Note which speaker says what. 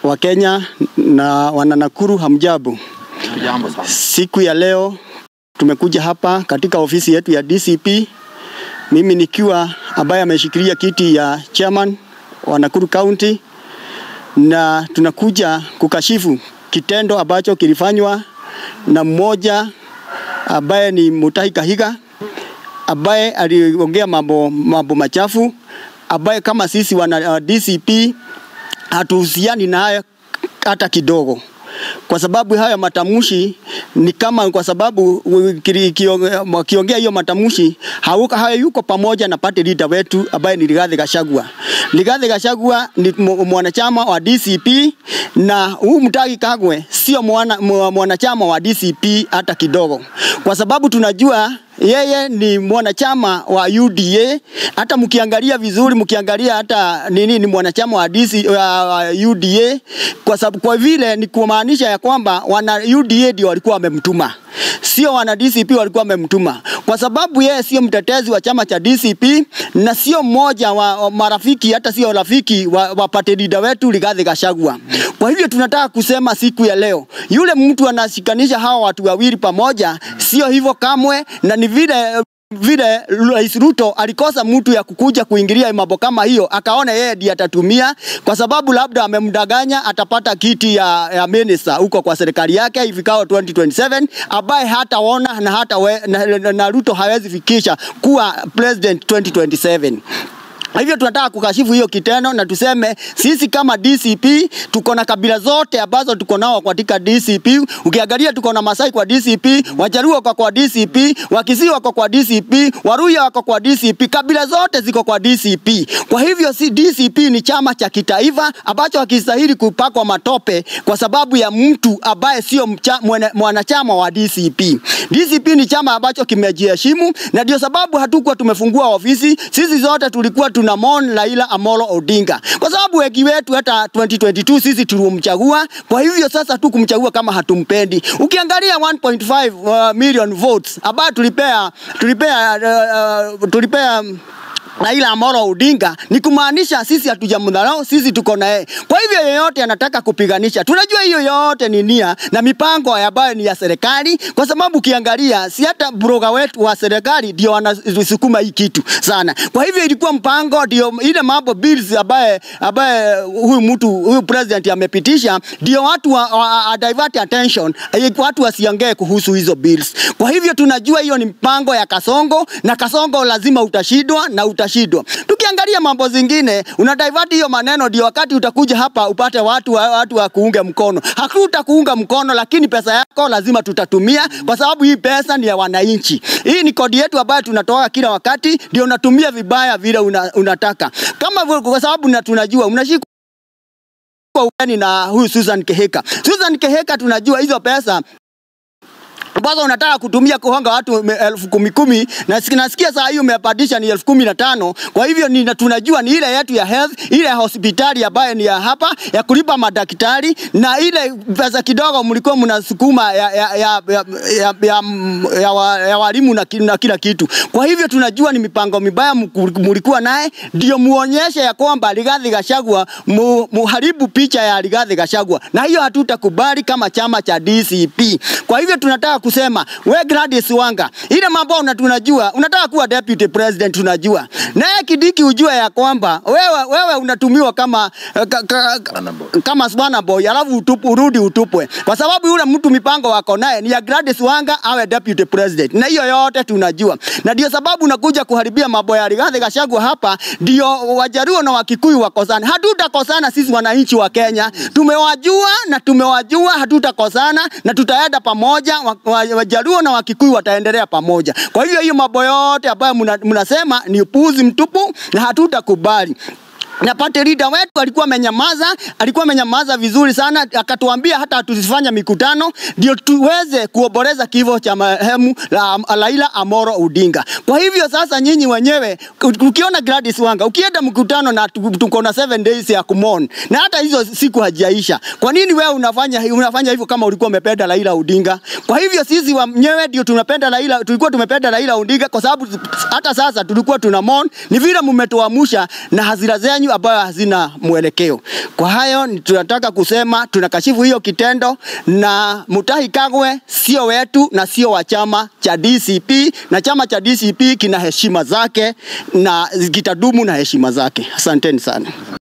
Speaker 1: wa Kenya na wananakuru hamjambo. Siku ya leo tumekuja hapa katika ofisi yetu ya DCP. Mimi nikiwa ambaye ameshikilia kiti ya chairman wa Nakuru County, na tunakuja kukashifu kitendo ambacho kilifanywa na mmoja ambaye ni Mutahi Kahiga, ambaye aliongea mambo machafu, ambaye kama sisi wana DCP hatuhusiani naye hata kidogo. Kwa sababu haya matamushi ni kama, kwa sababu kiongea hiyo matamushi hayuko pamoja na party leader wetu ambaye ni Rigathi Gachagua. Rigathi Gachagua ni mwanachama wa DCP, na huu Mutahi Kagwe sio mwanachama wa DCP hata kidogo. Kwa sababu tunajua yeye ni mwanachama wa UDA. Hata mkiangalia vizuri, mkiangalia hata ni mwanachama wa UDA, kwa sababu kwa vile ni kumaanisha ya kwamba wana UDA ndio walikuwa wamemtuma, sio wana DCP walikuwa wamemtuma, kwa sababu yeye sio mtetezi wa chama cha DCP na sio mmoja wa marafiki, hata sio rafiki wa party leader wetu Rigathi Gachagua. Kwa hivyo tunataka kusema siku ya leo, yule mtu anashikanisha hawa watu wawili pamoja, sio hivyo kamwe, na ni vile Rais Ruto alikosa mtu ya kukuja kuingilia mambo kama hiyo, akaona yeye ndiye atatumia, kwa sababu labda amemdanganya atapata kiti ya minister huko kwa serikali yake ifikao 2027, ambaye hataona na Ruto hawezi fikisha kuwa president 2027. Hivyo tunataka kukashifu hiyo kitendo, na tuseme sisi kama DCP tuko na kabila zote ambazo tuko nao katika DCP. Ukiangalia tuko na Masai kwa DCP, Wajaluo kwa DCP, Wakisii wako kwa DCP, Waluhya wako kwa DCP, kabila zote ziko kwa DCP. Kwa hivyo si DCP ni chama cha kitaifa ambacho hakistahili kupakwa matope kwa sababu ya mtu ambaye sio mwanachama wa DCP. DCP ni chama ambacho kimejiheshimu, na ndio sababu hatukuwa tumefungua ofisi. Sisi zote tulikuwa tunamon Raila Amolo Odinga, kwa sababu wengi wetu hata 2022 sisi tulimchagua. Kwa hivyo sasa tu kumchagua kama hatumpendi. Ukiangalia 1.5 million votes ambayo tulipea Raila Amolo Odinga, ni kumaanisha sisi hatujamdharau, sisi tuko na yeye. Kwa hivyo yeyote anataka kupiganisha, tunajua hiyo yote ni nia na mipango ambayo ni ya serikali, kwa sababu ukiangalia si hata broga wetu wa serikali ndio wanasukuma hii kitu sana. Kwa hivyo ilikuwa mpango, ndio ile mambo bills ambaye huyu president amepitisha, ndio watu wa divert attention, watu wasiongee kuhusu hizo bills. Kwa hivyo tunajua hiyo ni mpango ya Kasongo, na Kasongo lazima utashindwa na utashindwa. Tukiangalia mambo zingine, una divert hiyo maneno, ndio wakati utakuja hapa upate watu wa kuunga mkono. Hakutakuunga mkono, lakini pesa yako lazima tutatumia, kwa sababu hii pesa ni ya wananchi. Hii ni kodi yetu ambayo tunatoa kila wakati, ndio unatumia vibaya vile unataka. Kama kwa sababu tunajua unashika ugani na huyu Susan Kehika. Susan Kehika tunajua hizo pesa ambazo unataka kutumia kuhonga watu 10,000, na nasikia saa hiyo umepandisha ni 15,000. Kwa hivyo tunajua ni ile yetu ya health, ile ya hospitali ambayo ni ya hapa ya kulipa madaktari, na ile pesa kidogo mlikuwa mnasukuma ya walimu na kila kitu. Kwa hivyo tunajua ni mipango mibaya mlikuwa naye, ndio muonyeshe ya kwamba Rigathi Gachagua, muharibu picha ya Rigathi Gachagua, na hiyo hatutakubali kama chama cha DCP. Kwa hivyo tunataka kusema, we Gladys Wanga, ile mambo tunajua unataka kuwa deputy president, tunajua. Naye Kidiki ujue ya kwamba wewe unatumiwa kama Swana Boy, alafu urudi utupwe. Kwa sababu yule mtu mipango wako naye ni ya Gladys Wanga awe deputy president. Na hiyo yote tunajua. Na ndio sababu unakuja kuharibia mambo ya Rigathi Gachagua hapa, ndio Wajaluo na Wakikuyu wakosana. Hatutakosana sisi wananchi wa Kenya. Tumewajua, hatutakosana na tutaenda pamoja. Wajaluo na Wakikuyu wataendelea pamoja. Kwa hivyo hiyo mambo yote ambayo mnasema ni upuzi mtupu, na hatutakubali. Na party leader wetu alikuwa amenyamaza vizuri sana, akatuambia hata tusifanye mikutano ndio tuweze kuoboreza kifo cha marehemu Raila Amolo Odinga. Kwa hivyo sasa nyinyi wenyewe ukiona Gladys Wanga, ukienda mkutano na tuko na 7 days ya kumon, na hata hizo siku hajaisha, kwa nini wewe unafanya hivyo kama ulikuwa umependa Raila Odinga? Kwa hivyo sisi wenyewe ndio tulikuwa tumependa Raila Odinga, kwa sababu hata sasa tulikuwa tunamon. Ni vile mmetoamusha na hasira zenyu zenyu ambayo hazina mwelekeo. Kwa hayo tunataka kusema tunakashifu hiyo kitendo, na Mutahi Kagwe sio wetu na sio wa chama cha DCP, na chama cha DCP kina heshima zake na kitadumu na heshima zake. Asanteni sana.